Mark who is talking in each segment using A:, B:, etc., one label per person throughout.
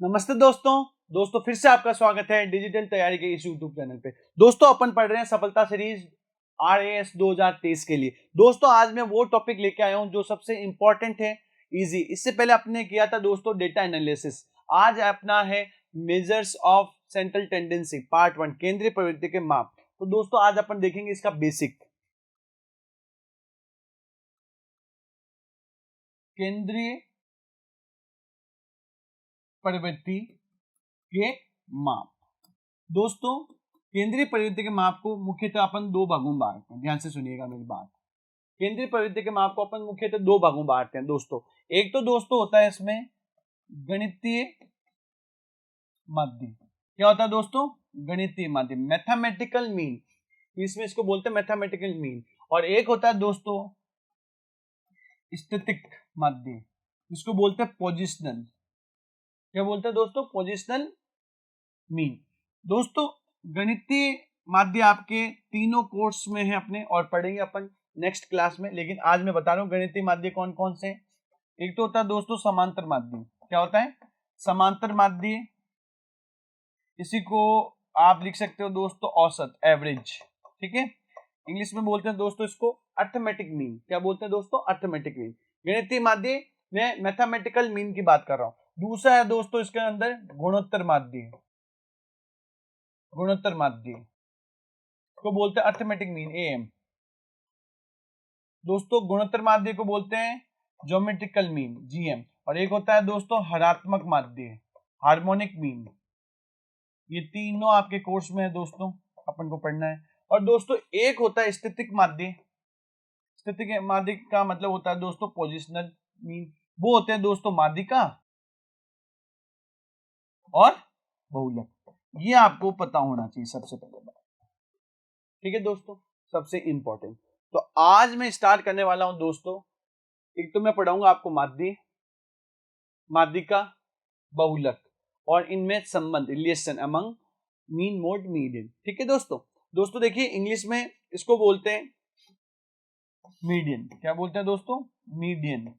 A: नमस्ते दोस्तों। फिर से आपका स्वागत है डिजिटल तैयारी के इस यूट्यूब चैनल पे। दोस्तों अपन पढ़ रहे हैं सफलता सीरीज RAS 2023 के लिए। दोस्तों आज मैं वो टॉपिक लेके आया हूं जो सबसे इंपॉर्टेंट है, इजी। इससे पहले आपने किया था दोस्तों डेटा एनालिसिस। आज अपना है measures of central tendency part 1, केंद्रीय प्रवृत्ति के माप। तो दोस्तों आज अपन देखेंगे इसका बेसिक, केंद्रीय प्रवृत्ति के माप। दोस्तों केंद्रीय प्रवृत्ति के माप को मुख्यतः अपन दो भागों में बांटते हैं। ध्यान से सुनिएगा मेरी बात। केंद्रीय प्रवृत्ति के माप को अपन मुख्यतः दो भागों में बांटते हैं दोस्तों। एक तो दोस्तों होता है इसमें गणितीय माध्य। क्या होता है दोस्तों? गणितीय माध्य, मैथमेटिकल मीन। इसमें इसको बोलते हैं मैथमेटिकल मीन। और एक होता है दोस्तों स्टैटिक माध्य, इसको बोलते हैं पोजिशनल। क्या बोलते हैं दोस्तों? Positional mean. दोस्तों गणितीय माध्य आपके तीनों कोर्स में है अपने, और पढ़ेंगे अपन नेक्स्ट क्लास में। लेकिन आज मैं बता रहा हूं गणितीय माध्य कौन कौन से। एक तो होता है दोस्तों समांतर माध्य। क्या होता है? समांतर माध्य। इसी को आप लिख सकते हो दोस्तों औसत, एवरेज। ठीक है, इंग्लिश में बोलते हैं दोस्तों इसको अर्थमेटिक मीन। क्या बोलते हैं दोस्तों? Arithmetic mean. गणितीय माध्य में मैथमेटिकल मीन की बात कर रहा हूं। दूसरा है दोस्तों इसके अंदर गुणोत्तर माध्य। गुणोत्तर माध्य को बोलते हैं अर्थमेटिक मीन, AM। दोस्तों गुणोत्तर माध्य को बोलते हैं ज्योमेट्रिकल मीन, GM। और एक होता है दोस्तों हरात्मक माध्य, हार्मोनिक मीन। ये तीनों आपके कोर्स में है दोस्तों, अपन को पढ़ना है। और दोस्तों एक होता है स्थितिक माध्य। स्थितिक माध्य का मतलब होता है दोस्तों पोजिशनल मीन। वो होते हैं दोस्तों माध्यिका और बहुलक। ये आपको पता होना चाहिए सबसे पहले बात। ठीक है दोस्तों, सबसे इंपॉर्टेंट। तो आज मैं स्टार्ट करने वाला हूं दोस्तों। एक तो मैं पढ़ाऊंगा आपको माध्य, माध्यिका, बहुलक और इनमें संबंध, relation among mean, mode, median. ठीक है दोस्तों। दोस्तों देखिए इंग्लिश में इसको बोलते हैं मीडियन। क्या बोलते हैं दोस्तों? मीडियन।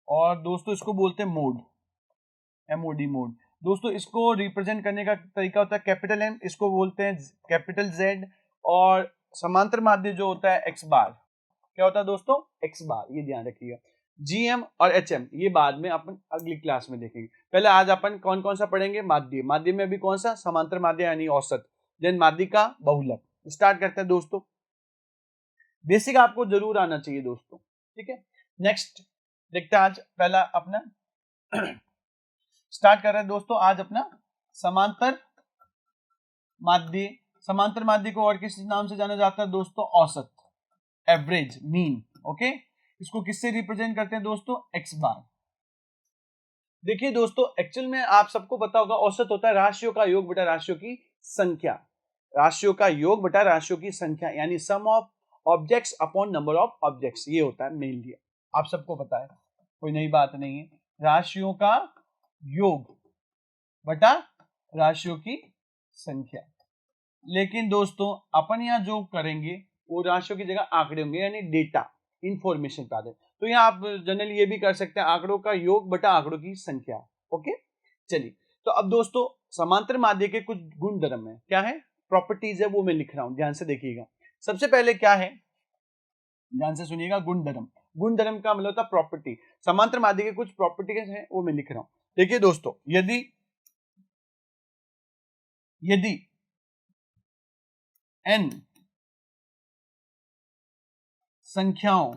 A: और दोस्तों इसको बोलते हैं मोड, MOD, मोड। दोस्तों इसको रिप्रेजेंट करने का तरीका होता है कैपिटल M, इसको बोलते हैं कैपिटल Z। और समांतर माध्य जो होता है X बार। क्या होता है दोस्तों? X बार, ये ध्यान रखिएगा। GM और HM ये बाद में अपन अगली क्लास में देखेंगे। पहले आज अपन कौन कौन सा पढ़ेंगे? माध्य। माध्य में भी कौन सा? समांतर माध्य यानी औसत, देन माध्यिका, बहुलक। स्टार्ट करते हैं दोस्तों। बेसिक आपको जरूर आना चाहिए दोस्तों। ठीक है, नेक्स्ट देखते हैं। आज पहला अपना स्टार्ट कर रहे हैं दोस्तों आज अपना समांतर माध्य। समांतर माध्य को और किस नाम से जाना जाता है दोस्तों? औसत, एवरेज, मीन। ओके, इसको किससे रिप्रेजेंट करते हैं दोस्तों? X बार। देखिए दोस्तों एक्चुअल में आप सबको पता होगा औसत होता है राशियों का योग बटा राशियों की संख्या। राशियों का योग बटा राशियों की संख्या, यानी sum of objects upon number of objects. ये होता है मेनली, आप सबको पता है, कोई नई बात नहीं है। राशियों का योग बटा राशियों की संख्या। लेकिन दोस्तों अपन यहां जो करेंगे वो राशियों की जगह आंकड़े होंगे, यानी डेटा, इंफॉर्मेशन बता दें। तो यहाँ आप जनरली ये भी कर सकते हैं आंकड़ों का योग बटा आंकड़ों की संख्या। ओके, चलिए। तो अब दोस्तों समांतर माध्य के कुछ गुण धर्म है। क्या है? प्रॉपर्टीज है, वो मैं लिख रहा हूं, ध्यान से देखिएगा। सबसे पहले क्या है, ध्यान से सुनिएगा, गुण धर्म। गुण धर्म का मतलब होता है प्रॉपर्टी। समांतर माध्य के कुछ प्रॉपर्टीज हैं, वो मैं लिख रहा हूं। देखिए दोस्तों, यदि यदि n संख्याओं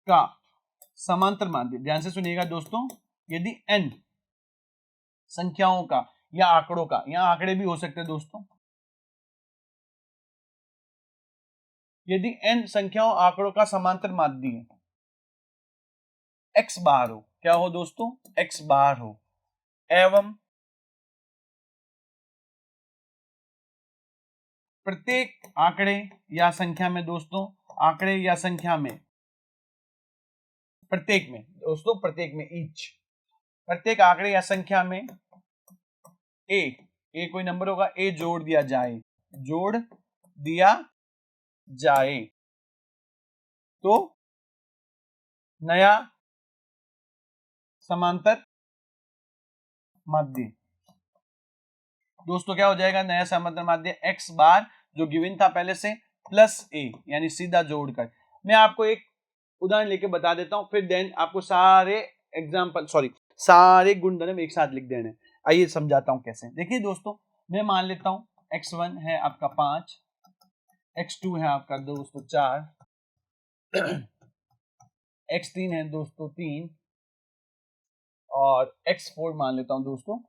A: का समांतर माध्य, ध्यान से सुनिएगा दोस्तों, यदि n संख्याओं का या आंकड़ों का, यहां आंकड़े भी हो सकते हैं दोस्तों, यदि n संख्याओं आंकड़ों का समांतर माध्य x बार हो। क्या हो दोस्तों? x बार हो, एवं प्रत्येक आंकड़े या संख्या में दोस्तों, आंकड़े या संख्या में, प्रत्येक में दोस्तों, प्रत्येक में, ईच, प्रत्येक आंकड़े या संख्या में ए कोई नंबर होगा, ए जोड़ दिया जाए, जोड़ दिया जाए तो नया समांतर माध्य। दोस्तों क्या हो जाएगा, नया समांतर माध्य x बार जो गिवन था पहले से प्लस a, यानी सीधा जोड़कर। मैं आपको एक उदाहरण लेके बता देता हूं, फिर देन आपको सारे गुणधर्म एक साथ लिख देने। आइए समझाता हूं कैसे। देखिए दोस्तों, मैं मान लेता हूं x1 है आपका 5, x2 है आपका दोस्तों 4, x3 है दोस्तों 3 और x4 मान लेता हूं दोस्तों।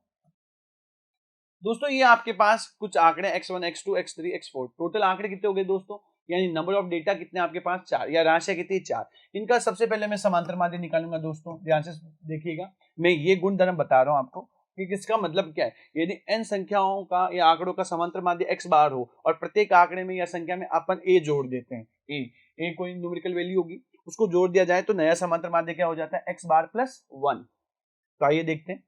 A: दोस्तों ये आपके पास कुछ आंकड़े x1, x2, x3, x4, total आंकड़े कितने हो गए दोस्तों, यानी नंबर ऑफ डेटा कितने आपके पास 4, या राशियां कितनी 4। इनका सबसे पहले मैं समांतर माध्य निकालूंगा दोस्तों, ध्यान से देखिएगा। मैं ये गुणधर्म बता रहा हूं आपको कि किसका मतलब क्या है। यदि n संख्याओं का या आंकड़ों का समांतर माध्य x बार हो और प्रत्येक आंकड़े में या संख्या में अपन a जोड़ देते हैं, a कोई न्यूमेरिकल वैल्यू होगी, उसको जोड़ दिया जाए तो नया समांतर माध्य क्या हो जाता है, x बार प्लस 1। तो आइए देखते हैं।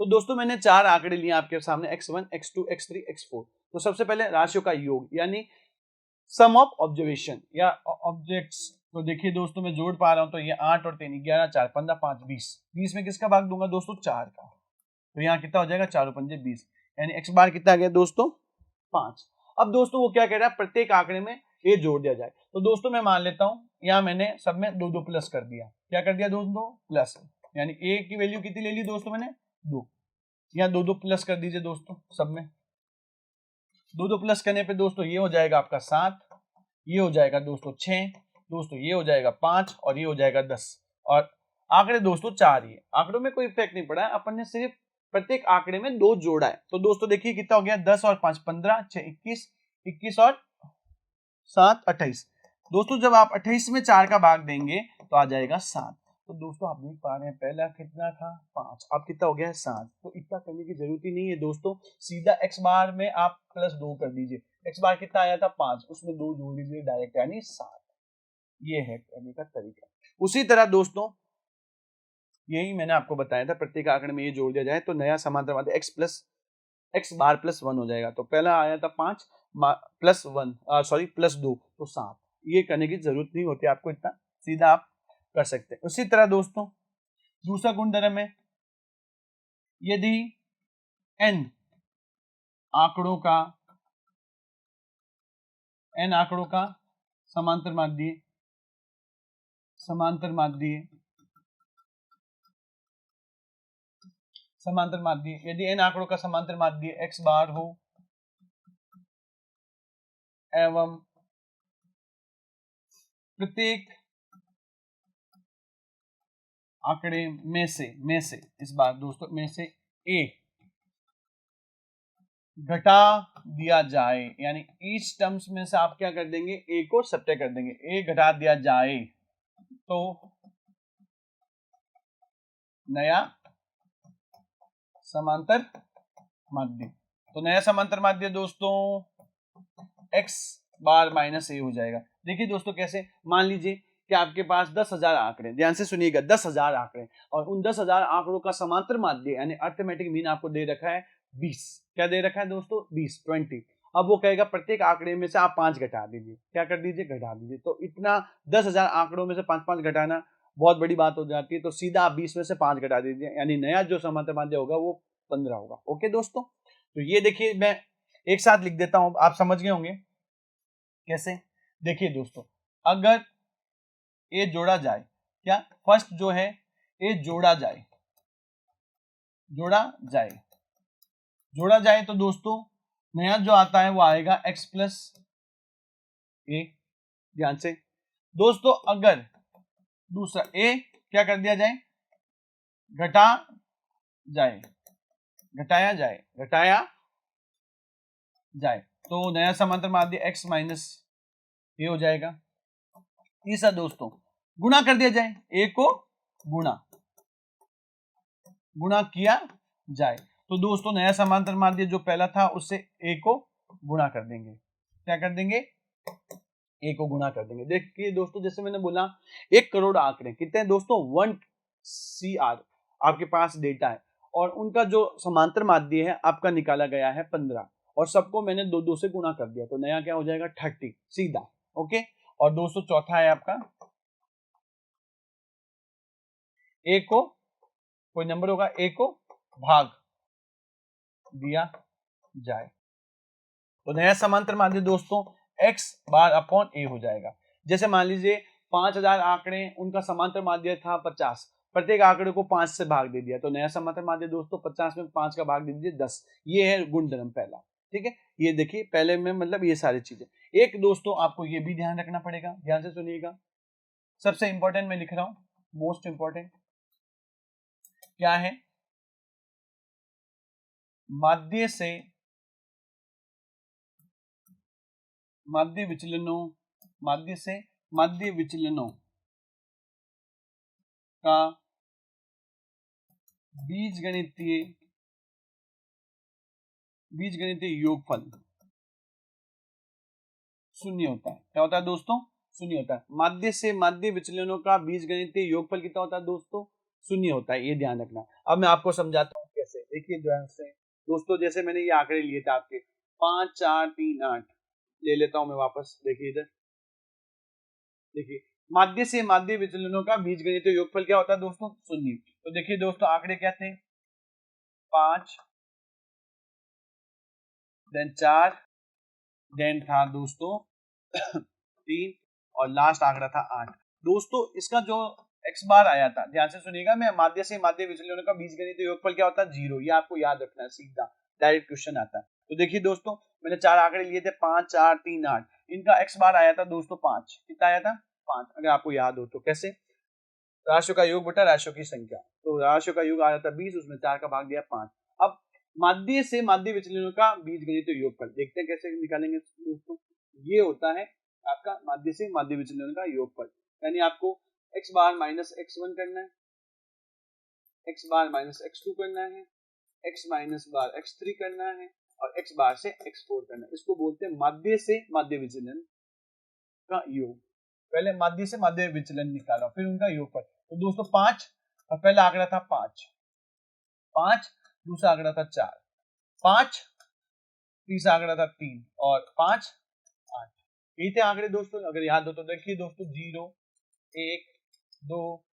A: तो दोस्तों मैंने 4 आंकड़े लिए आपके सामने, x1, x2, x3, x4। तो सबसे पहले राशियों का योग यानी सम ऑफ ऑब्जर्वेशन या ऑब्जेक्ट्स। तो देखिए दोस्तों मैं जोड़ पा रहा हूं, तो ये 8 और 3 11, 4 15, 5 20। 20 में किसका भाग दूंगा दोस्तों, 4 का। तो यहाँ कितना हो जाएगा, 4 पंजे 20, यानी x बार कितना आ गया दोस्तों, 5। अब दोस्तों वो क्या कह रहा है, प्रत्येक आंकड़े में a जोड़ दिया जाए। तो दोस्तों मैं मान लेता हूं, यहाँ मैंने सब में 2 2 प्लस कर दिया। क्या कर दिया दोस्तों, प्लस, यानी a की वैल्यू कितनी ले ली दोस्तों मैंने, 2। या 2 2 प्लस कर दीजिए दोस्तों, सब में 2 2 प्लस करने पे दोस्तों ये हो जाएगा आपका 7, ये हो जाएगा दोस्तों 6, दोस्तों ये हो जाएगा 5 और ये हो जाएगा 10। और आंकड़े दोस्तों 4 ही है, आंकड़ों में कोई इफेक्ट नहीं पड़ा है, अपन ने सिर्फ प्रत्येक आंकड़े में 2 जोड़ा है। तो दोस्तों देखिए कितना हो गया, 10 और 5 15, 6 21, 21 और 7 28। दोस्तों जब आप 28 में 4 का भाग देंगे तो आ जाएगा 7। तो दोस्तों आप देख पा रहे हैं पहला कितना था, 5, अब कितना हो गया है 7। तो इतना करने की जरूरत ही नहीं है दोस्तों, सीधा x बार में आप प्लस 2 कर दीजिए। x बार कितना आया था 5, उसमें 2 जोड़ दीजिए डायरेक्ट, यानी 7। ये है करने का तरीका। उसी तरह दोस्तों यही मैंने आपको बताया था, प्रत्येक आंकड़े में ये जोड़ दिया जाए तो नया समांतर माध्य x बार प्लस 1 हो जाएगा। तो पहला आया था 5 प्लस 1 प्लस 2, तो 7। ये करने की जरूरत नहीं होती आपको, इतना सीधा आप कर सकते हैं। उसी तरह दोस्तों दूसरा गुणधर्म है, यदि n आंकड़ों का समांतर माध्य यदि n आंकड़ों का समांतर माध्य x बार हो एवं प्रत्येक आंकड़े में से इस बार दोस्तों में से a घटा दिया जाए, यानी ईच टर्म्स में से आप क्या कर देंगे, a को सब्ट्रैक्ट कर देंगे, a घटा दिया जाए तो नया समांतर माध्य। तो नया समांतर माध्य दोस्तों x बार माइनस a हो जाएगा। देखिए दोस्तों कैसे, मान लीजिए कि आपके पास 10,000 आंकड़े, ध्यान से सुनिएगा, 10,000 आंकड़े, और उन 10,000 आंकड़ों का समांतर माध्य यानी अर्थमेटिक मीन आपको दे रखा है 20। क्या दे रखा है दोस्तों, 20। अब वो कहेगा प्रत्येक आंकड़े में से आप 5 घटा दीजिए। क्या कर दीजिए, घटा दीजिए। तो इतना 10,000 आंकड़ों में से 5 घटाना बहुत बड़ी बात हो जाती है। तो सीधा आप 20 में से 5 घटा दीजिए, यानी नया जो समांतर माध्य होगा वो 15 होगा। ओके दोस्तों, तो ये देखिए मैं एक साथ लिख देता हूं, आप समझ गए होंगे कैसे। देखिए दोस्तों, अगर ए जोड़ा जाए, क्या फर्स्ट जो है ए जोड़ा जाए तो दोस्तों नया जो आता है वो आएगा x प्लस ए। ध्यान से दोस्तों, अगर दूसरा ए क्या कर दिया जाए, घटाया जाए तो नया समांतर माध्य x माइनस ए हो जाएगा। तीसरा दोस्तों, गुणा कर दिया जाए, ए को गुणा किया जाए तो दोस्तों नया समांतर माध्य जो पहला था उससे ए को गुणा कर देंगे। क्या कर देंगे, ए को गुणा कर देंगे। देखिए दोस्तों, जैसे मैंने बोला 1 करोड़ आंकड़े कितने हैं दोस्तों, 1 CR आपके पास डेटा है, और उनका जो समांतर माध्य है आपका निकाला गया है 15, और सबको मैंने 2 2 से गुणा कर दिया, तो नया क्या हो जाएगा 30 सीधा। ओके, और दोस्तों चौथा है आपका ए को, कोई नंबर होगा, ए को भाग दिया जाए। तो नया समांतर माध्य दोस्तों x बार अपॉन a हो जाएगा। जैसे मान लीजिए 5000 आंकड़े, उनका समांतर माध्य था 50, प्रत्येक आंकड़े को 5 से भाग दे दिया, तो नया समांतर माध्य दोस्तों 50 में 5 का भाग दे दीजिए 10। ये है गुणधर्म पहला, ठीक है। ये देखिए पहले में मतलब ये सारी चीजें। एक दोस्तों आपको ये भी ध्यान रखना पड़ेगा, ध्यान से सुनिएगा, सबसे इंपॉर्टेंट मैं लिख रहा हूं, मोस्ट इंपॉर्टेंट क्या है, माध्य से माध्य विचलनों, माध्य से माध्य विचलनों का बीजगणितीय योगफल शून्य होता है। क्या होता है दोस्तों? शून्य होता है। माध्य से माध्य विचलनों का बीजगणितीय योगफल कितना होता है दोस्तों? शून्य होता है, ये ध्यान रखना। अब मैं आपको समझाता हूँ कैसे, देखिए ध्यान से दोस्तों, जैसे मैंने ये आंकड़े लिए थे आपके 5 4 3 8, ले लेता हूं मैं वापस, देखिए इधर देखिए, माध्य से माध्य विचलनों का बीजगणितीय योगफल क्या होता है दोस्तों? शून्य। तो देखिए दोस्तों आंकड़े क्या थे, 5 देन 4 देन था दोस्तों 3 और लास्ट आंकड़ा था 8। दोस्तों इसका जो x बार आया था, ध्यान से सुनिएगा, मैं माध्य से माध्य विचलनों का बीजगणितीय योगफल क्या होता है? 0। ये आपको याद रखना है, सीधा डायरेक्ट क्वेश्चन आता है। तो देखिए दोस्तों मैंने 4 आंकड़े लिए थे, 5 4 3 8, इनका x बार आया था दोस्तों 5। कितना आया था? 5। अगर आपको याद हो तो कैसे, राशियों का योग बटा राशियों की संख्या, तो राशियों का योग आया था 20, उसमें 4 का भाग दिया 5। अब माध्य से माध्य विचलनों का बीजगणितीय योगफल देखते हैं कैसे निकालेंगे दोस्तों। ये होता है आपका माध्य से माध्य विचलनों का योगफल, यानी आपको x बार माइनस x1 करना है, x बार माइनस x2 करना है, x माइनस बार x3 करना है और x बार से x4 करना है। इसको बोलते हैं माध्य से माध्य विचलन का योग। पहले माध्य से माध्य विचलन निकाला, फिर उनका योगफल। तो दोस्तों 5 और पहला आंकड़ा था 5, दूसरा आंकड़ा था 4, 5, तीसरा आंकड़ा था 3 और 5 8। ये थे आंकड़े दोस्तों, अगर याद हो तो देखिए दोस्तों 0 1 2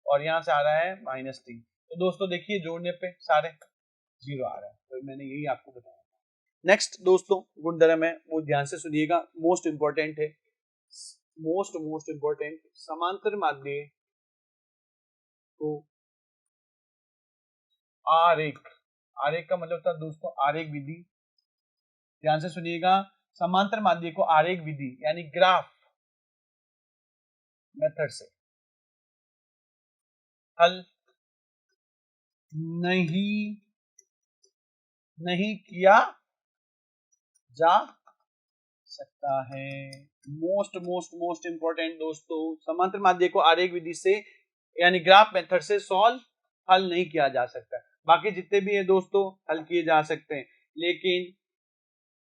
A: और यहां से आ रहा है -3। तो दोस्तों देखिए जोड़ने पे सारे 0 आ रहा है, तो मैंने यही आपको बताया। नेक्स्ट दोस्तों गुणधर्म है, वो ध्यान से सुनिएगा, मोस्ट इंपॉर्टेंट है, मोस्ट इंपॉर्टेंट, समांतर माध्य को आरेख, आरेख का मतलब था दोस्तों आरेख विधि, ध्यान से सुनिएगा, समांतर माध्य को आरेख विधि यानी ग्राफ मेथड से हल नहीं किया जा सकता है। मोस्ट इंपॉर्टेंट दोस्तों, समांतर माध्य को आरेख विधि से यानी ग्राफ मेथड से हल नहीं किया जा सकता। बाकी जितने भी है दोस्तों हल किए जा सकते हैं, लेकिन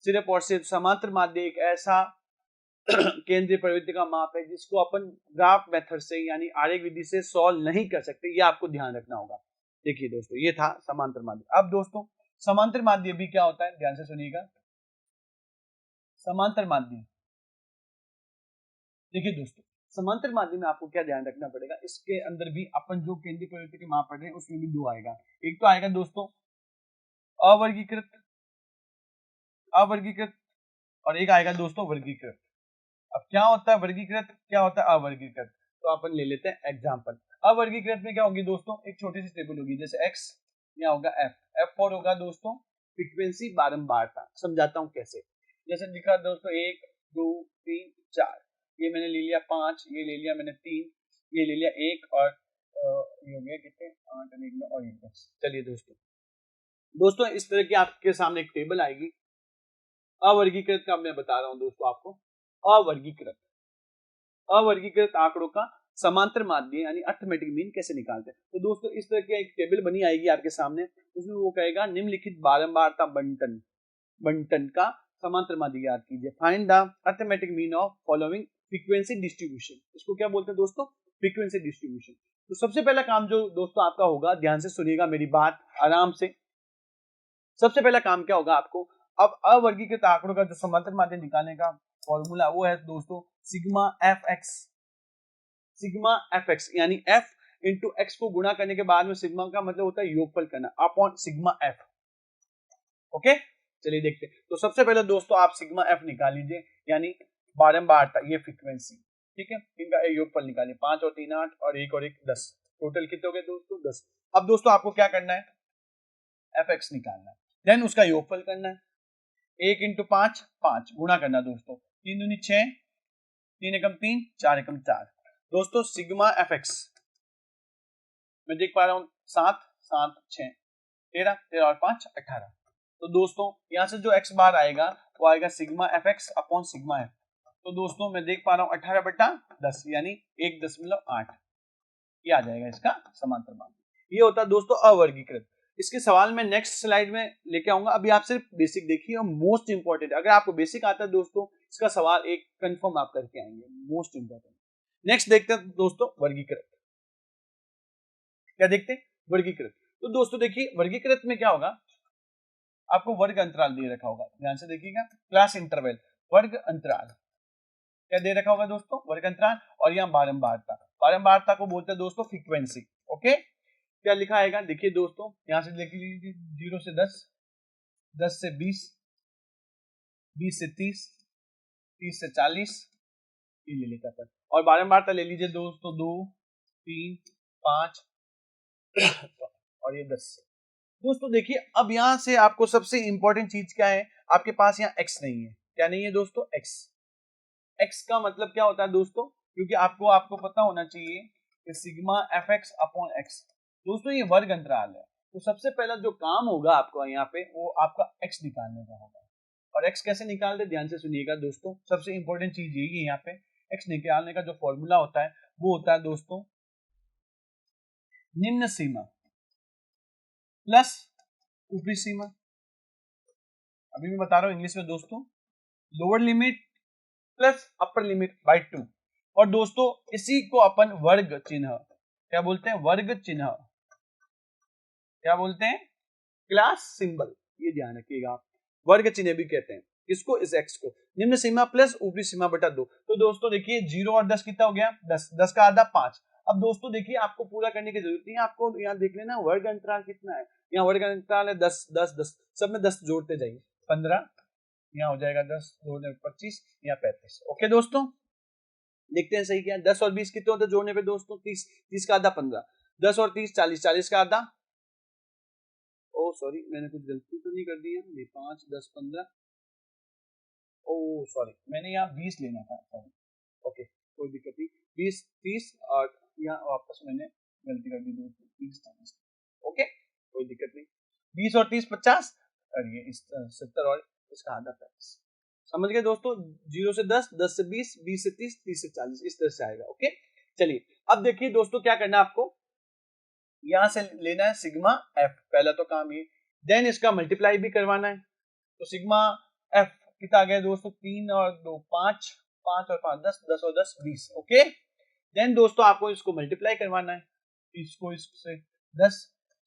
A: सिर्फ और सिर्फ समांतर माध्य एक ऐसा केंद्रीय प्रवृत्ति का माप है जिसको अपन ग्राफ मेथड से यानी आरेख विधि से सॉल्व नहीं कर सकते, ये आपको ध्यान रखना होगा। देखिए दोस्तों ये था समांतर माध्य। अब दोस्तों समांतर माध्य भी क्या होता है, ध्यान से सुनिएगा, समांतर माध्य, देखिए दोस्तों समांतर माध्य में आपको क्या ध्यान रखना पड़ेगा, इसके अंदर भी अपन जो केंद्रीय प्रवृत्ति के माप पढ़ रहे हैं उसमें भी दो आएगा। एक तो आएगा दोस्तों अवर्गीकृत, अवर्गीकृत, और एक आएगा दोस्तों वर्गीकृत। अब क्या होता है वर्गीकृत, क्या होता है अवर्गीकृत, तो अपन ले लेते हैं एग्जांपल। अवर्गीकृत में क्या होगी दोस्तों, एक छोटी सी टेबल होगी, जैसे x यहाँ होगा f4 होगा दोस्तों फ्रीक्वेंसी बारंबारता। समझाता हूँ कैसे, जैसे लिखा दोस्तों 1 2 3 4, ये मैंने ले लिया 5, ये ले लिया मैंने 3, ये ले लिया 1 और ये हो गया कितने 8 और 1 में और 1 10। चलिए दोस्तों इस तरह की आपके सामने एक टेबल आएगी। अवर्गीकृत का मैं बता रहा हूं दोस्तों आपको, अवर्गीकृत आंकड़ों का समांतर माध्य यानी अर्थमेटिक मीन कैसे निकालते हैं। तो दोस्तों इस तरह की एक टेबल बनी आएगी आपके सामने, उसमें वो कहेगा निम्नलिखित बारंबारता बंटन का समांतर माध्य याद कीजिए, find the arithmetic mean of following frequency distribution. इसको क्या बोलते हैं दोस्तों, फ्रीक्वेंसी डिस्ट्रीब्यूशन। तो सबसे पहला काम जो दोस्तों आपका होगा, ध्यान से सुनिएगा मेरी बात आराम से, सबसे पहला काम क्या होगा आपको, अब अवर्गीकृत आंकड़ों का जो समांतर माध्य निकालने का फॉर्मूला वो है दोस्तों सिग्मा एफ एक्स, यानी एफ इंटू एक्स को गुणा करने के बाद में सिग्मा का मतलब होता है योगफल करना अपॉन सिग्मा एफ। ओके, चलिए देखते हैं। तो सबसे पहले दोस्तों आप सिग्मा एफ निकाल लीजिए, यानी बारंबारता, ये फ्रीक्वेंसी, ठीक है, इनका योगफल निकालिए। 5 और 3 8 और 1 और 1 10, टोटल कितने हो गए दोस्तों 10। अब दोस्तों आपको क्या करना है, एफ एक्स निकालना है, देन उसका योगफल करना है। 1 इंटू 5 5 गुणा करना दोस्तों, 3 दूनी 6, 3 एकम 3, 4 एकम 4। दोस्तों सिग्मा एफ एक्स मैं देख पा रहा हूं 7 7 6 13 13 और 5 18। तो दोस्तों यहां से जो एक्स बार आएगा वो आएगा sigma F x upon sigma F. तो दोस्तों मैं देख पा रहा हूं 18/10 यानी 1.8 ये आ जाएगा इसका समांतर मान। ये होता है दोस्तों अवर्गीकृत। इसके सवाल में नेक्स्ट स्लाइड में लेके आऊंगा, अभी आप सिर्फ बेसिक देखिए और मोस्ट इंपॉर्टेंट, अगर आपको बेसिक आता है दोस्तों इसका सवाल एक कंफर्म आप करके आएंगे, मोस्ट इंपॉर्टेंट। नेक्स्ट देखते हैं दोस्तों वर्गीकृत। क्या देखते हैं, वर्गीकृत। तो दोस्तों देखिए वर्गीकृत में क्या होगा, आपको वर्ग अंतराल दे रखा होगा, ध्यान से देखिएगा, क्लास इंटरवल वर्ग अंतराल क्या दे रखा होगा दोस्तों, वर्ग अंतराल, और यहाँ बारंबारता, बारंबारता को बोलते हैं दोस्तों फ्रीक्वेंसी। ओके, क्या लिखा आएगा देखिए दोस्तों, यहां से देख लीजिए 0 से 10, 10 से 20, 20 से 30, 30 से 40 ये ले लेता था, और बारंबारता ले लीजिए दोस्तों 2 3 5 और ये 10। दोस्तों देखिए अब यहां से आपको सबसे इंपॉर्टेंट चीज क्या है, आपके पास यहाँ x नहीं है। क्या नहीं है दोस्तों, x। x का मतलब क्या होता है दोस्तों, क्योंकि आपको पता होना चाहिए कि sigma F x upon x, दोस्तों ये वर्ग अंतराल है। तो सबसे पहला जो काम होगा आपको यहाँ पे वो आपका x निकालने का होगा। और x कैसे निकालते, ध्यान से सुनिएगा दोस्तों, सबसे इंपॉर्टेंट चीज यही है यहाँ पे, x निकालने का जो फॉर्मूला होता है वो होता है दोस्तों निम्न सीमा प्लस ऊपरी सीमा। अभी मैं बता रहा हूं इंग्लिश में दोस्तों, lower limit plus upper limit by 2। और दोस्तों इसी को अपन वर्ग चिन्ह क्या बोलते हैं, वर्ग चिन्ह क्या बोलते हैं, क्लास सिंबल, ये ध्यान रखिएगा आप, वर्ग चिन्ह भी कहते हैं इसको, इस x को, निम्न सीमा प्लस ऊपरी सीमा बटा 2। तो दोस्तों देखिए 0 और 10 कितना हो गया, 10, 10 का आधा 5। अब दोस्तों देखिए आपको पूरा करने की जरूरत नहीं है, आपको यहाँ देख लेना वर्ग अंतराल कितना है, यहाँ वर्ग अंतराल है 10 10 10, सब में 10 जोड़ते जाइए, 15, यहाँ हो जाएगा 10 जोड़ने पे 25, यहाँ 35। ओके दोस्तों देखते हैं सही क्या, 10 और 20 कितने होते जोड़ने पे दोस्तों, 30, 30 का आधा 15, 10 और 30 40, 40 का आधा, ओ सॉरी मैंने कुछ गलती तो नहीं कर दी है, ये 5 10 15, ओ सॉरी मैंने यहाँ 20 लेना था, सॉरी। ओके कोई दिक्कत नहीं, 20 30 और यहाँ वापस मैंने गलती कर दी दोस्तों, 30 40। ओके कोई दिक्कत नहीं, 20 और 30 50 और ये इस 70 और इसका आधा 35। समझ गए दोस्तों, 0 से 10, 10 से 20, 20 से 30, 30 से 40 इस तरह से आएगा। ओके चलिए अब देखिए दोस्तों क्या करना है आपको, यहां से लेना है सिग्मा एफ, पहला तो काम ये, देन इसका मल्टीप्लाई भी करवाना है। तो सिग्मा एफ कितना आ गया दोस्तों, 3 और 2 5, 5 और 5 10, 10 और 10 20। ओके देन दोस्तों आपको इसको मल्टीप्लाई करवाना है, इसको इससे 10,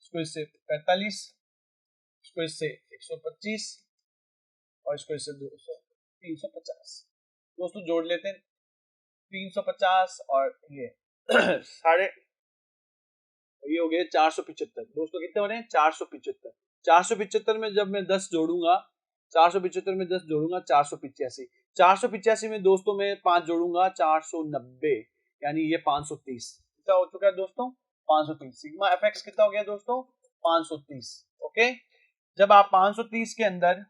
A: इसको इससे 45, इसको इससे 125 और इसको इससे 200 350। दोस्तों जोड़ लेते हैं 350 और ये साढ़े, ये हो गए 475। दोस्तों कितने हो रहे हैं, 475। 475 में जब मैं 10 जोड़ूंगा, 475 में 10 जोड़ूंगा 485, 485 में दोस्तों मैं 5 जोड़ूंगा 490, यानी ये 530 कितना हो चुका है दोस्तों, 530। सिग्मा एफ एक्स कितना हो गया दोस्तों, 530। ओके जब आप 530 के अंदर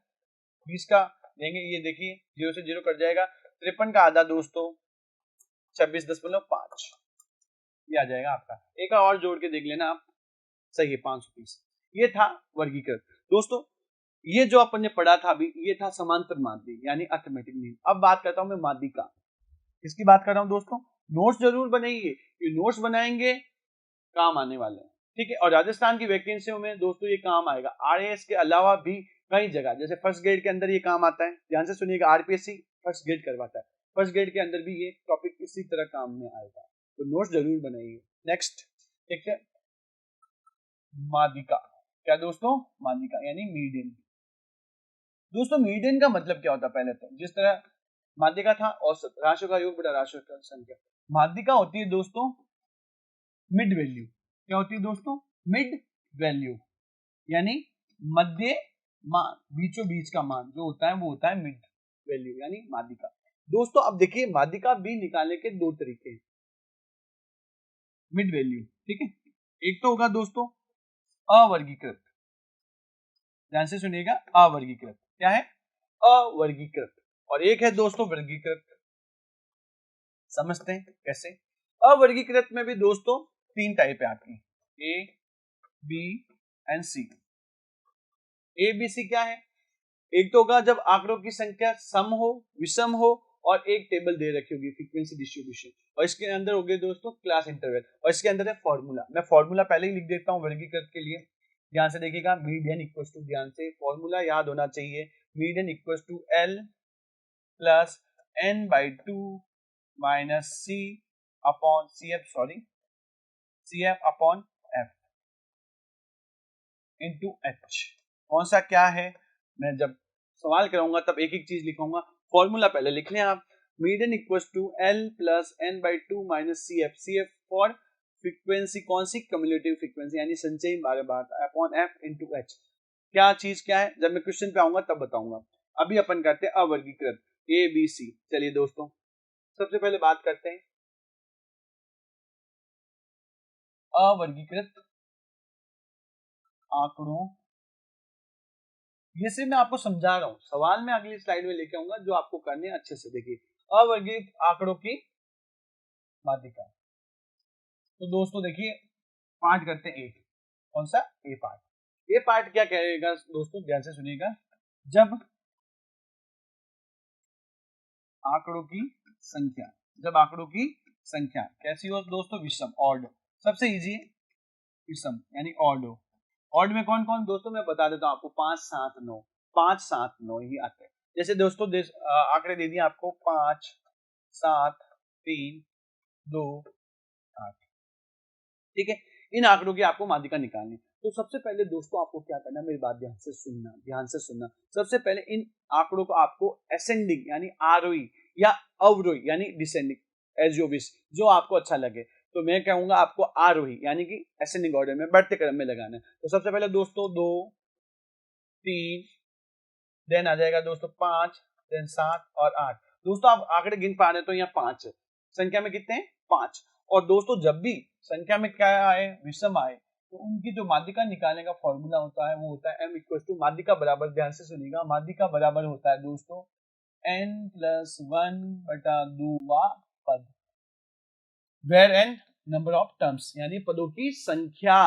A: 20 का लेंगे, ये देखिए 0 से 0 कट जाएगा, 53 का आधा दोस्तों 26.5 ये आ जाएगा आपका। एक और जोड़ के देख लेना आप, सही है 530। ये था वर्गीकृत। दोस्तों ये जो अपन ने पढ़ा था अभी, ये था समांतर माध्य यानी अर्थमेटिक मीन। अब बात करता हूं मैं माध्यिका, किसकी बात कर रहा हूं दोस्तों, नोट्स जरूर बनाइए, ये नोट्स बनाएंगे काम आने वाले हैं, ठीक है। और राजस्थान की वैकेंसियों में दोस्तों ये काम आएगा, आरएएस के अलावा भी कई जगह, जैसे फर्स्ट ग्रेड के अंदर ये काम आता है, ध्यान से सुनिएगा, आरपीएससी फर्स्ट ग्रेड करवाता है, फर्स्ट ग्रेड के अंदर भी ये टॉपिक इसी तरह काम में आएगा, तो नोट्स जरूर बनाइए। नेक्स्ट ठीक है, माध्यिका, क्या दोस्तों, माध्यिका यानी मीडियन। दोस्तों मीडियन का मतलब क्या होता है, पहले तो जिस तरह माध्यिका था औसत, राशियों का योग बटा राशियों का संख्या, माध्यिका होती है दोस्तों मिड वैल्यू। क्या होती है दोस्तों? मिड वैल्यू, यानी मध्य मान, बीचों बीच का मान जो होता है वो होता है मिड वैल्यू यानी माध्यिका। दोस्तों अब देखिए माध्यिका भी निकालने के दो तरीके हैं मिड वैल्यू, ठीक है। एक तो होगा दोस्तों अवर्गीकृत, ध्यान से सुनिएगा, अवर्गीकृत क्या है? अवर्गीकृत। और एक है दोस्तों वर्गीकृत। समझते हैं कैसे? अवर्गीकृत में भी दोस्तों तीन टाइप है आपकी, A B and C. A B C क्या है? एक तो होगा जब आंकड़ों की संख्या सम हो, विषम हो और एक टेबल दे रखी होगी फ्रीक्वेंसी डिस्ट्रीब्यूशन, और इसके अंदर हो गए दोस्तों क्लास इंटरवल, और इसके अंदर है फॉर्मूला। मैं फॉर्मूला पहले ही लिख देता हूं वर्गीकृत के लिए, ध्यान से देखिएगा। मीडियन इक्वल्स टू, ध्यान से फॉर्मूला याद होना चाहिए, median equals to L plus N by two minus C upon C F, sorry C F upon F into H. कौन सा क्या है? मैं जब सवाल कराऊंगा तब एक एक चीज लिखूंगा, फॉर्मूला पहले लिख लें आप। Median equals to L plus N by two minus C F, C F for frequency, कौन सी? कम्युलेटिव फ्रीक्वेंसी यानी संचयी बार अपॉन एफ इंटू एच। क्या चीज क्या है जब मैं क्वेश्चन पे आऊंगा तब बताऊंगा। अभी अपन करते हैं अवर्गीकृत, ए बी सी। चलिए दोस्तों सबसे पहले बात करते हैं अवर्गीकृत आंकड़ों। ये सिर्फ मैं आपको समझा रहा हूं, सवाल में अगली स्लाइड में लेके आऊंगा जो आपको करने अच्छे से। देखिए अवर्गीकृत आंकड़ों की माध्यिका। तो दोस्तों देखिए पार्ट करते हैं एक, कौन सा? ए पार्ट। ए पार्ट क्या कहेगा दोस्तों, ध्यान से सुनिएगा। जब आंकड़ों की संख्या, जब आंकड़ों की संख्या कैसी हो दोस्तों? विषम, ऑड। सबसे इजी विषम यानी ऑड हो। ऑड में कौन कौन दोस्तों मैं बता देता हूं आपको, 5 7 9, 5 7 9 ही आते हैं। जैसे दोस्तों आंकड़े दे दिए आपको 5 7 3 2 8, ठीक है। इन आंकड़ों की आपको माध्यिका निकालनी। तो सबसे पहले दोस्तों आपको क्या करना है, मेरी बात ध्यान से सुनना, ध्यान से सुनना। सबसे पहले इन आंकड़ों को आपको असेंडिंग यानी आरोही या अवरोही यानी डिसेंडिंग, एज यू विश, जो आपको अच्छा लगे। तो मैं कहूंगा आपको आरोही यानी कि असेंडिंग ऑर्डर में, बढ़ते क्रम में लगाना है। तो सबसे पहले दोस्तों 2 3, देन आ जाएगा दोस्तों 5, देन 7 और 8। दोस्तों आप आंकड़े गिन पा रहे हैं तो यहाँ 5 है, संख्या में कितने हैं? 5। और दोस्तों जब भी संख्या में क्या आए, विषम आए, तो उनकी जो माध्यिका निकालने का फॉर्मूला होता है वो होता है m इक्वल टू माध्यिका बराबर, ध्यान से सुनिएगा, माध्यिका बराबर होता है दोस्तों n प्लस 1 बटा 2 वा पद, where n number of terms यानी पदों की संख्या।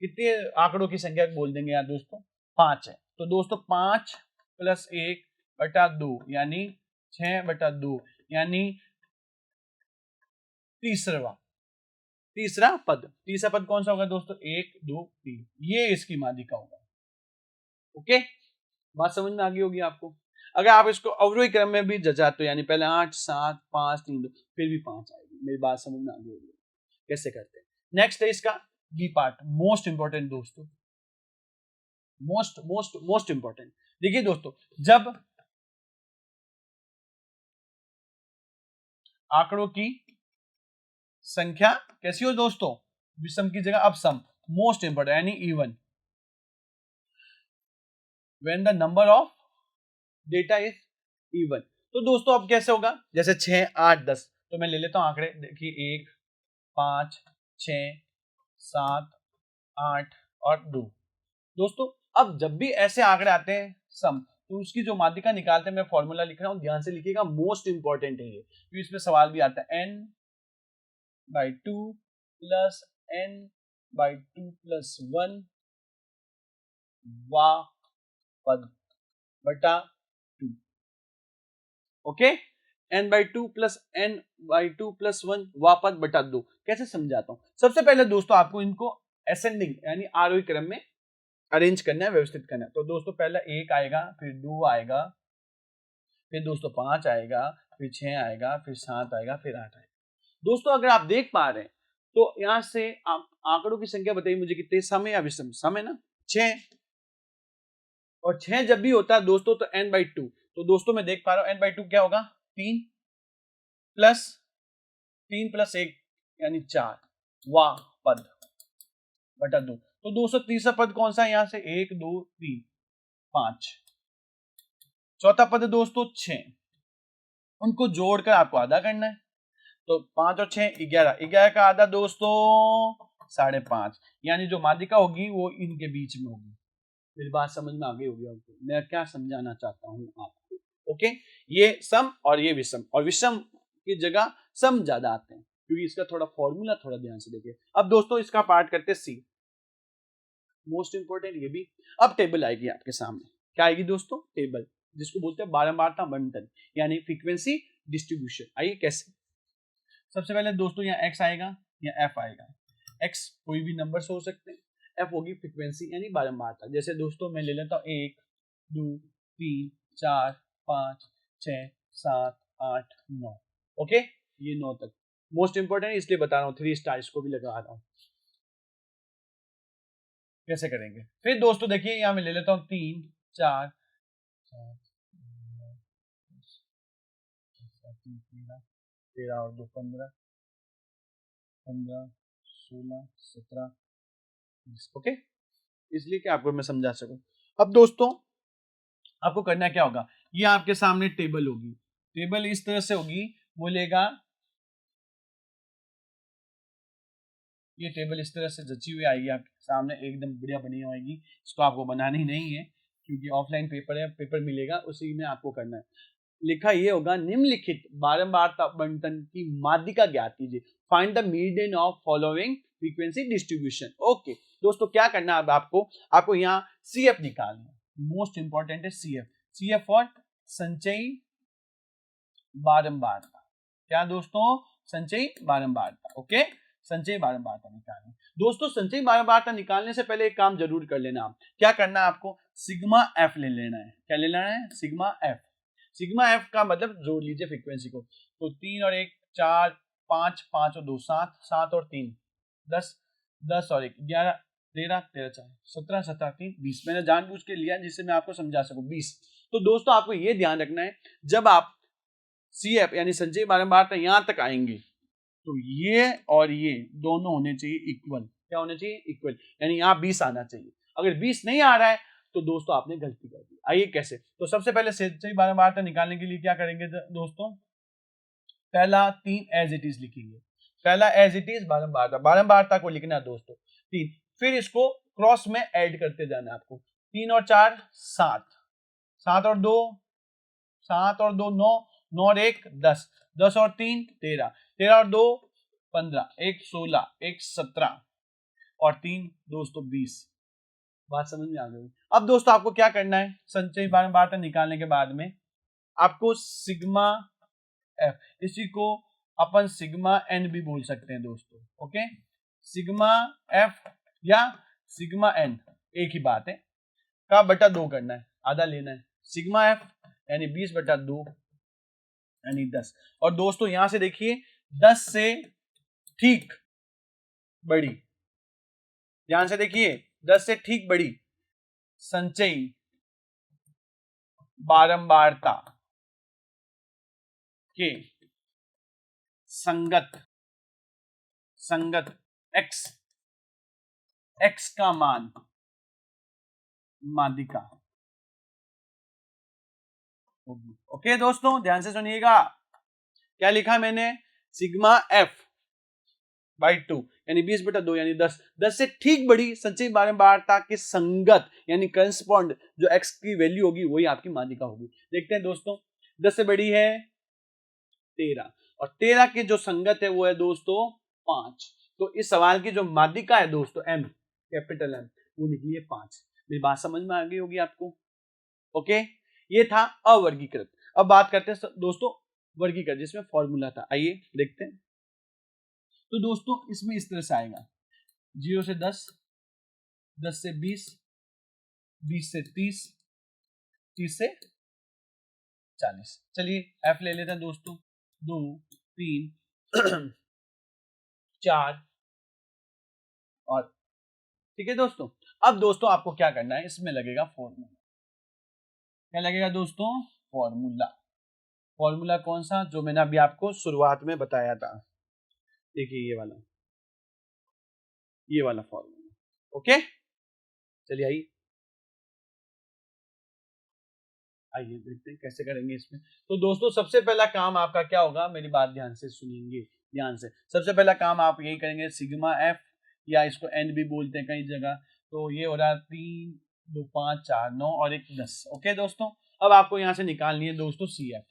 A: कितने आंकड़ों की संख्या बोल देंगे यहाँ दोस्तों? 5 है। तो दोस्तों 5 प्लस 1 बटा 2 यानी 6 बटा 2 यानी तीसरा पद। तीसरा पद कौन सा होगा दोस्तों? 1 2 3, ये इसकी माध्यिका होगा। ओके, बात समझ में आ गई होगी आपको। अगर आप इसको अवरोही क्रम में भी जजाते हो यानी पहले 8 7 5 3 2, फिर भी 5 आएगी। मेरी बात समझ में आ गई होगी कैसे करते हैं। नेक्स्ट है इसका बी पार्ट, मोस्ट इंपॉर्टेंट दोस्तों, मोस्ट मोस्ट मोस्ट इंपॉर्टेंट। देखिए दोस्तों जब आंकड़ों की संख्या कैसी हो दोस्तों? विषम की जगह अब सम, मोस्ट इंपॉर्टेंट यानी even, when the number of data is even. तो दोस्तों अब कैसे होगा? जैसे 6 8 10, तो मैं ले लेता हूं आंकड़े। देखिए 1 5 6 7 8 और 2। दोस्तों अब जब भी ऐसे आंकड़े आते हैं सम, तो उसकी जो माध्यिका निकालते हैं, मैं फॉर्मूला लिख रहा हूं, ध्यान से लिखिएगा, मोस्ट इंपॉर्टेंट है ये, तो इसमें सवाल भी आता है n by 2 plus n by 2 plus 1 वा पद बटा 2। Okay, n by 2 plus n by 2 plus 1 वा पद बटा 2। कैसे समझाता हूं? सबसे पहले दोस्तों आपको इनको असेंडिंग यानी आरोही क्रम में अरेंज करना है, व्यवस्थित करना है। तो दोस्तों पहला 1 आएगा, फिर 2 आएगा, फिर दोस्तों 5 आएगा, फिर 6 आएगा, फिर 7 आएगा, फिर 8 आएगा। दोस्तों अगर आप देख पा रहे हैं तो यहां से आप आंकड़ों की संख्या बताइए मुझे, कितने सम है या विषम? सम है ना, 6। और 6 जब भी होता है दोस्तों तो n बाई 2, तो दोस्तों मैं देख पा रहा हूं n बाई 2 क्या होगा? 3 प्लस 1 यानी 4, वां पद बटा 2। तो दोस्तों तीसरा पद कौन सा है यहां से, 1 2 3 5। चौथा पद है दोस्तों 6, उनको जोड़कर आपको आधा करना है। तो 5 और 6 11, 11 का आधा दोस्तों 5.5, यानी जो माध्यिका होगी वो इनके बीच में होगी। मेरी बात समझ में आ गई होगी आपको, मैं क्या समझाना चाहता हूं आपको। ओके, ये सम और ये विषम, और विषम की जगह सम ज्यादा आते हैं क्योंकि इसका थोड़ा फॉर्मूला थोड़ा ध्यान से देखिए। अब दोस्तों इसका पार्ट करते सी, मोस्ट इंपोर्टेंट ये भी। अब टेबल आएगी आपके सामने, क्या आएगी दोस्तों, टेबल, जिसको बोलते हैं बारंबारता बंटन यानी फ्रीक्वेंसी डिस्ट्रीब्यूशन। आइए कैसे। सबसे पहले दोस्तों यहाँ x आएगा, यहाँ f आएगा। x कोई भी नंबर हो सकते हैं, f होगी फ्रीक्वेंसी यानी बारंबारता। जैसे दोस्तों मैं ले लेता हूँ 1 2 3 4 5 6 7 8 9। ओके, ये 9 तक मोस्ट इंपोर्टेंट इसलिए बता रहा हूँ, 3 स्टार इसको भी लगा रहा हूँ। कैसे करेंगे फिर दोस्तों, देखिए यहाँ मैं ले लेता हूँ 3 4 13 और 2 15 15 16 17 20। ओके, इसलिए कि आपको मैं समझा सकूं। अब दोस्तों आपको करना क्या होगा, ये आपके सामने टेबल होगी, टेबल इस तरह से होगी, बोलेगा ये टेबल इस तरह से जची हुई आएगी आपके सामने, एकदम बढ़िया बनी होगी। इसको आपको बनानी नहीं है क्योंकि ऑफलाइन पेपर है, पेपर मिलेगा उसी में आपको करना है। लिखा ये होगा, निम्नलिखित बारंबारता बंटन की माध्यिका ज्ञात कीजिए, find the median of following frequency distribution. Okay दोस्तों, क्या करना है अब आपको यहाँ CF निकालना है, मोस्ट इंपॉर्टेंट है CF। CF और संचयी बारंबारता, क्या दोस्तों, संचयी बारंबारता। ओके, संचयी बारंबारता निकालनी दोस्तों। संचयी बारंबारता निकालने से पहले एक काम जरूर कर लेना, आप क्या करना है, आपको सिग्मा एफ ले लेना है। क्या ले लेना है, सिग्मा एफ। सिग्मा एफ का मतलब जोड़ लीजिए फ्रीक्वेंसी को, तो 3 और 1 4 5 5 और 2 7 7 और 3 10 10 और 1 11 13 13 4 17 17 3 20। मैंने जानबूझ के लिया जिससे मैं आपको समझा सकूं 20। तो दोस्तों आपको ये ध्यान रखना है, जब आप CF यानी संचयी बारंबारता यहां तक आएंगे तो ये और ये दोनों होने चाहिए इक्वल। क्या होने चाहिए, इक्वल, यानी यहाँ 20 आना चाहिए। अगर 20 नहीं आ रहा है तो दोस्तों आपने गलती कर दी। आइए कैसे, तो सबसे पहले संचयी बारंबारता निकालने के लिए क्या करेंगे दोस्तों, पहला 3 एज इट इज लिखेंगे। पहला एज इट इज बारंबारता, बारंबारता को लिखना है दोस्तों 3, फिर इसको क्रॉस में ऐड करते जाना है आपको। 3 और 4 7, 7 और 2 7 और 2 9, 9 और 1 10, 10 और 3 13, 13 और 2 15, 1 16, 1 17 और 3 दोस्तों 20। बात समझ में आ गई। अब दोस्तों आपको क्या करना है, संचयी बारंबारता निकालने के बाद में आपको सिग्मा एफ, इसी को अपन सिग्मा एन भी बोल सकते हैं दोस्तों। ओके, सिग्मा एफ या सिग्मा एन एक ही बात है, का बटा 2 करना है, आधा लेना है। सिग्मा एफ यानी 20 बटा 2 यानी 10। और दोस्तों यहां से देखिए 10 से ठीक बड़ी, ध्यान से देखिए 10 से ठीक बड़ी संचयी बारंबारता के संगत x का मान माध्यिका होगी। ओके दोस्तों ध्यान से सुनिएगा, क्या लिखा मैंने, सिग्मा एफ बाई 2 यानी 20 बटा 2 यानी 10, 10 से ठीक बड़ी संचयी बारंबारता के संगत यानी करस्पॉन्ड जो x की वैल्यू होगी वही आपकी माध्यिका होगी। देखते हैं दोस्तों, 10 से बड़ी है 13 और 13 के जो संगत है वो है दोस्तों 5। तो इस सवाल की जो माध्यिका है दोस्तों M, कैपिटल M, वो निकली है 5। मेरी बात समझ में आ गई होगी आपको। ओके, ये था अवर्गीकृत। अब बात करते हैं दोस्तों वर्गीकृत, जिसमें फॉर्मूला था, आइए देखते हैं। तो दोस्तों इसमें इस तरह से आएगा, 0 से 10, 10 से 20, 20 से 30, 30 से 40। चलिए एफ ले लेते हैं दोस्तों, 2 3 4 और ठीक है दोस्तों। अब दोस्तों आपको क्या करना है, इसमें लगेगा फॉर्मूला। क्या लगेगा दोस्तों, फॉर्मूला। फॉर्मूला कौन सा, जो मैंने अभी आपको शुरुआत में बताया था, देखिए ये वाला। ये वाला फॉर्मूला। ओके, चलिए आइए देखते हैं कैसे करेंगे इसमें। तो दोस्तों सबसे पहला काम आपका क्या होगा, मेरी बात ध्यान से सुनेंगे, ध्यान से। सबसे पहला काम आप यही करेंगे, सिग्मा एफ या इसको एन भी बोलते हैं कई जगह। तो ये हो रहा है 3 2 5 4 9 और 1 10। ओके दोस्तों, अब आपको यहां से निकालनी है दोस्तों सी एफ।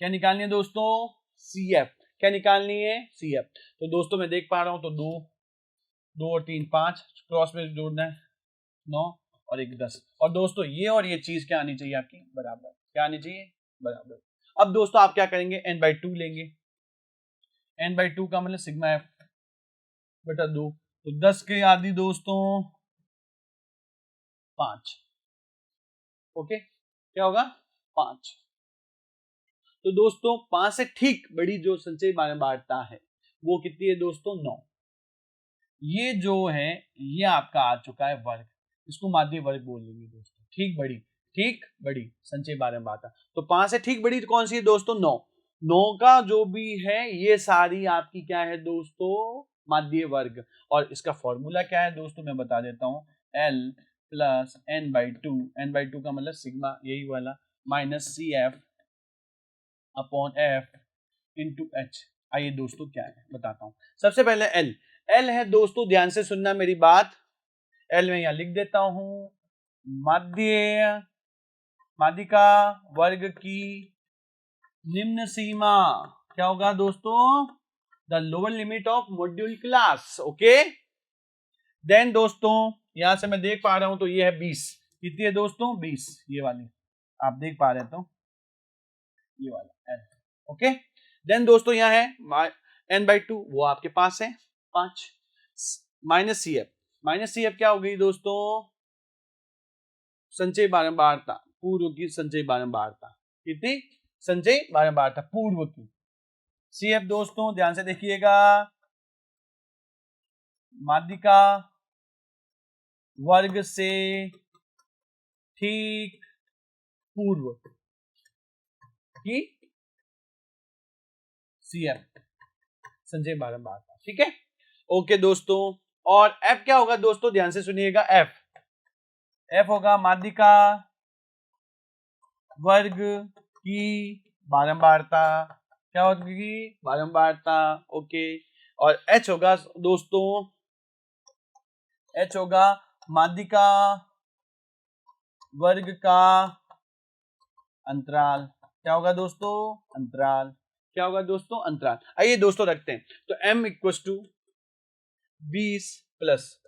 A: क्या निकालनी है दोस्तों, सी एफ। क्या निकालनी है, सी एफ। तो दोस्तों मैं देख पा रहा हूं, तो 2 2 और 3 5, क्रॉस में जोड़ना है 9 और 1 10। और दोस्तों ये और ये चीज क्या आनी चाहिए आपकी, बराबर। क्या आनी चाहिए, बराबर। अब दोस्तों आप क्या करेंगे, n/2 लेंगे। n/2 का मतलब सिग्मा एफ बटा 2। तो 10 की आधी दोस्तों 5। ओके, क्या होगा, 5। तो दोस्तों 5 से ठीक बड़ी जो संचयी बारंबारता है वो कितनी है दोस्तों, 9। ये जो है ये आपका आ चुका है वर्ग, इसको माध्य वर्ग बोल लेंगे दोस्तों। ठीक बड़ी संचयी बारंबारता। तो 5 से ठीक बड़ी कौन सी है दोस्तों, 9। 9 का जो भी है ये सारी आपकी क्या है दोस्तों, माध्य वर्ग। और इसका फॉर्मूला क्या है दोस्तों, मैं बता देता हूं, L प्लस n/2। n/2 का मतलब सिग्मा, यही वाला, minus C F upon F into H. आइए दोस्तों क्या है बताता हूं। सबसे पहले एल है दोस्तों, ध्यान से सुनना मेरी बात। एल में यहां लिख देता हूं, माध्यिका वर्ग की निम्न सीमा। क्या होगा दोस्तों, the lower limit of modal class. Okay, then दोस्तों यहां से मैं देख पा रहा हूं, तो ये है 20। कितनी है दोस्तों, 20। ये वाली आप देख पा रहे हैं, तो ये वाला एल। ओके, देन दोस्तों यहां है n/2, वो आपके पास है 5, माइनस सी एफ क्या हो गई दोस्तों, संचयी बारंबारता, पूर्व की संचयी बारंबारता। कितनी, संचयी बारंबारता पूर्व की। सी एफ दोस्तों ध्यान से देखिएगा, माध्यिका वर्ग से ठीक पूर्व की सी एफ, संचयी बारंबारता। ठीक है, ओके दोस्तों। और एफ क्या होगा दोस्तों, ध्यान से सुनिएगा, एफ होगा माध्यिका वर्ग की बारंबारता। क्या होगी, बारंबारता। ओके, और एच होगा दोस्तों, एच होगा माध्यिका वर्ग का अंतराल। क्या होगा दोस्तों, अंतराल। क्या होगा दोस्तों, अंतराल। आइए दोस्तों रखते हैं, तो m equal to 20 plus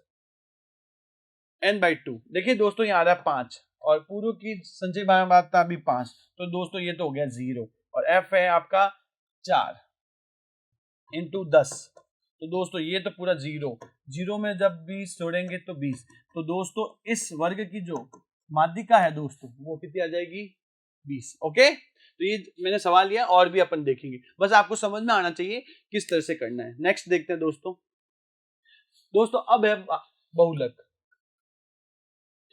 A: n/2। देखिए दोस्तों यहाँ आ रहा है 5 और पूर्व की संचयी बारंबारता भी 5। तो दोस्तों ये तो हो गया 0 और f है आपका 4 इंटू 10। तो दोस्तों ये तो पूरा 0 में जब 20 जोड़ेंगे तो 20। तो दोस्तों इस वर्ग की जो माध्यिका है दोस्तों वो कितनी आ जाएगी, 20। ओके, तो ये मैंने सवाल लिया, और भी अपन देखेंगे, बस आपको समझ में आना चाहिए किस तरह से करना है। नेक्स्ट देखते हैं दोस्तों अब है बहुलक।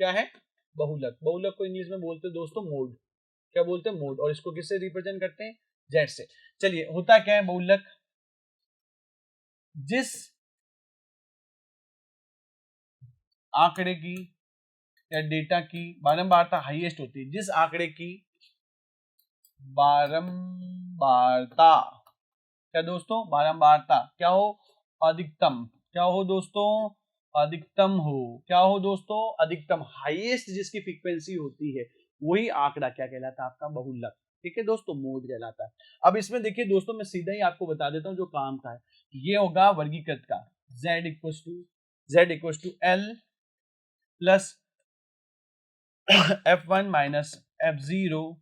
A: क्या है, बहुलक को इंग्लिश में बोलते हैं दोस्तों मोड। क्या बोलते हैं, मोड। और इसको किससे रिप्रेजेंट करते हैं, जेड से। चलिए होता क्या है बहुलक, जिस आंकड़े की या डेटा की बारंबारता हाईएस्ट होती है, जिस आंकड़े की बारंबारता, क्या दोस्तों, बारंबारता क्या हो, अधिकतम। क्या हो दोस्तों, अधिकतम हो। क्या हो दोस्तों, अधिकतम, हाईएस्ट जिसकी फ्रीक्वेंसी होती है वही आंकड़ा क्या कहलाता है आपका, बहुलक। ठीक है दोस्तों, मोड कहलाता है। अब इसमें देखिए दोस्तों, मैं सीधा ही आपको बता देता हूं जो काम का है। ये होगा वर्गीकृत का, z equal to L plus F1 minus F0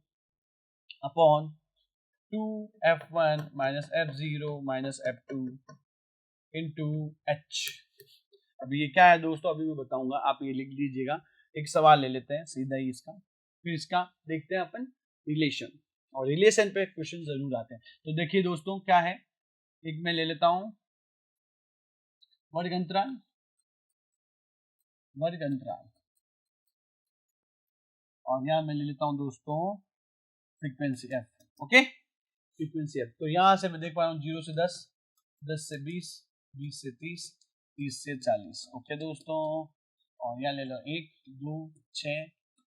A: upon 2F1 minus F0 minus F2 into H। अभी ये क्या है दोस्तों, अभी मैं बताऊंगा, आप ये लिख लीजिएगा। एक सवाल ले लेते हैं सीधा ही इसका, फिर इसका देखते हैं अपन रिलेशन, और रिलेशन पे क्वेश्चन जरूर आते हैं। तो देखिए दोस्तों क्या है, एक मैं ले लेता हूं वर्ग अंतराल, और यहां मैं ले लेता हूं दोस्तों frequency F. Okay, frequency F. तो यहां से मैं देख पा रहा हूं 0 से 10, 10 से 20, 20 से 30, 30 से 40। ओके दोस्तों, और यहाँ ले लो 1 2 6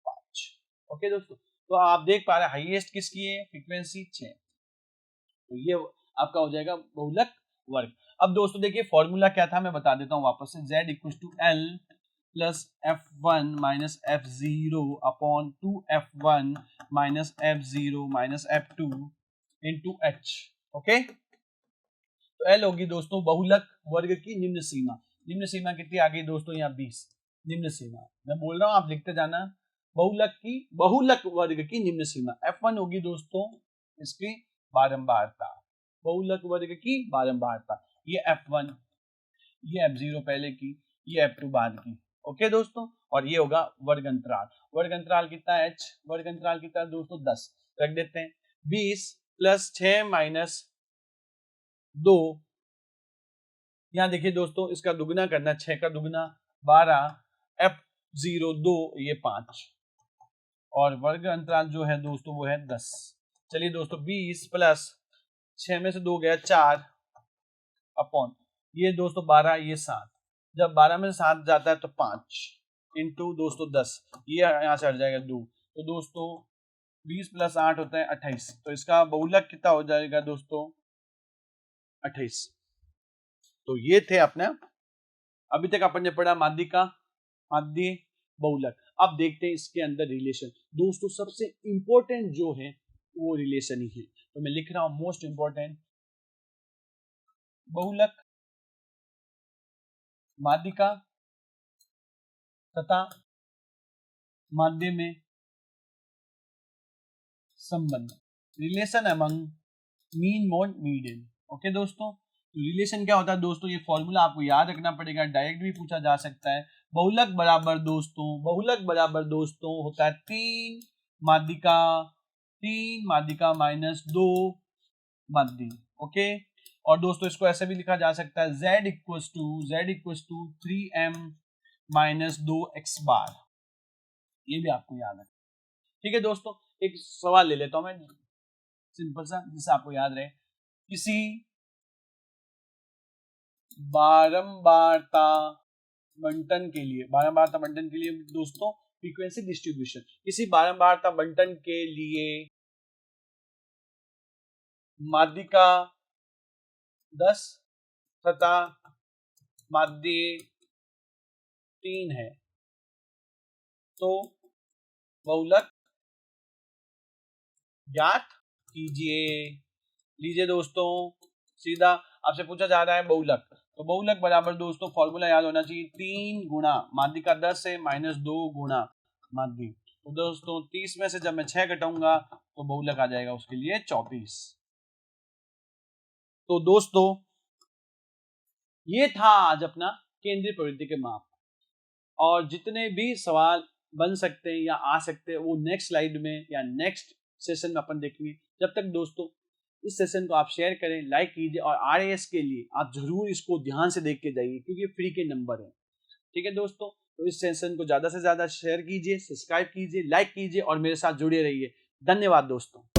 A: 5। ओके दोस्तों, तो आप देख पा रहे हैं हाईएस्ट किसकी है, फ्रीक्वेंसी 6। तो ये आपका हो जाएगा बहुलक वर्ग। अब दोस्तों देखिए फॉर्मूला क्या था, मैं बता देता हूँ वापस से। Z equal to L plus F1 minus F0 upon 2F1 minus F0 minus F2 into H। Okay, तो L होगी दोस्तों बहुलक वर्ग की निम्न सीमा। निम्न सीमा कितनी आ गई दोस्तों, यहाँ 20 निम्न सीमा। मैं बोल रहा हूँ, आप लिखते जाना। बहुलक वर्ग की निम्न सीमा F1 होगी दोस्तों इसकी बारंबारता, बहुलक वर्ग की बारंबारता। ये F1, ये F0 पहले की, ये F2 बाद की। ओके दोस्तों, और ये होगा वर्ग अंतराल। वर्ग अंतराल कितना है H, वर्ग अंतराल कितना है दोस्तों 10 रख देते हैं। 20 प्लस 6 माइनस 2, यहाँ देखिए दोस्तों इसका दुगना करना, 6 का दुगना 12, F0 2, ये 5, और वर्ग अंतराल जो है दोस्तों वो है 10। चलिए दोस्तों 20 प्लस 6 में से 2 गया 4 अपॉन ये दोस्तों 12, ये 7। जब 12 में से 7 जाता है तो 5 इंटू दोस्तों 10, ये यहाँ से हट जाएगा 2। तो दोस्तों 20 प्लस 8 होता है 28। तो इसका बहुलक कितना हो जाएगा दोस्तों 28। तो ये थे अपने, अभी तक अपन ने पढ़ा माध्य का माध्य बहुलक। अब देखते हैं इसके अंदर रिलेशन। दोस्तों सबसे इंपॉर्टेंट जो है वो रिलेशन ही है, तो मैं लिख रहा हूं मोस्ट इंपॉर्टेंट, बहुलक माध्यिका तथा माध्य में संबंध, relation among mean mode median. Okay दोस्तों, तो रिलेशन क्या होता है दोस्तों, ये फॉर्मूला आपको याद रखना पड़ेगा, डायरेक्ट भी पूछा जा सकता है। बहुलक बराबर दोस्तों होता है 3 माध्यिका माइनस 2 माध्य। ओके, और दोस्तों इसको ऐसे भी लिखा जा सकता है Z equal to 3m minus 2x बार। ये भी आपको याद है। ठीक है दोस्तों, एक सवाल ले लेता हूं मैं सिंपल सा, जिससे आपको याद रहे। किसी बारंबारता बंटन के लिए दोस्तों फ्रीक्वेंसी डिस्ट्रीब्यूशन, किसी बारंबारता बंटन के लिए माध्यिका 10 तथा माध्य 3 है, तो बहुलक ज्ञात कीजिए। लीजिए दोस्तों, सीधा आपसे पूछा जा रहा है बहुलक, तो बहुलक बराबर दोस्तों फॉर्मूला याद होना चाहिए, 3 गुणा माध्यिका 10 है माइनस 2 गुणा माध्य। तो दोस्तों 30 में से जब मैं 6 घटाऊंगा तो बहुलक आ जाएगा उसके लिए 34। तो दोस्तों ये था आज अपना केंद्रीय प्रवृत्ति के माप, और जितने भी सवाल बन सकते हैं या आ सकते हैं वो नेक्स्ट स्लाइड में या नेक्स्ट सेशन में अपन देखेंगे। जब तक दोस्तों इस सेशन को आप शेयर करें, लाइक कीजिए, और RAS के लिए आप जरूर इसको ध्यान से देख के जाइए क्योंकि फ्री के नंबर है। ठीक है दोस्तों, तो इस सेशन को ज्यादा से ज्यादा शेयर कीजिए, सब्सक्राइब कीजिए, लाइक कीजिए और मेरे साथ जुड़े रहिए। धन्यवाद दोस्तों।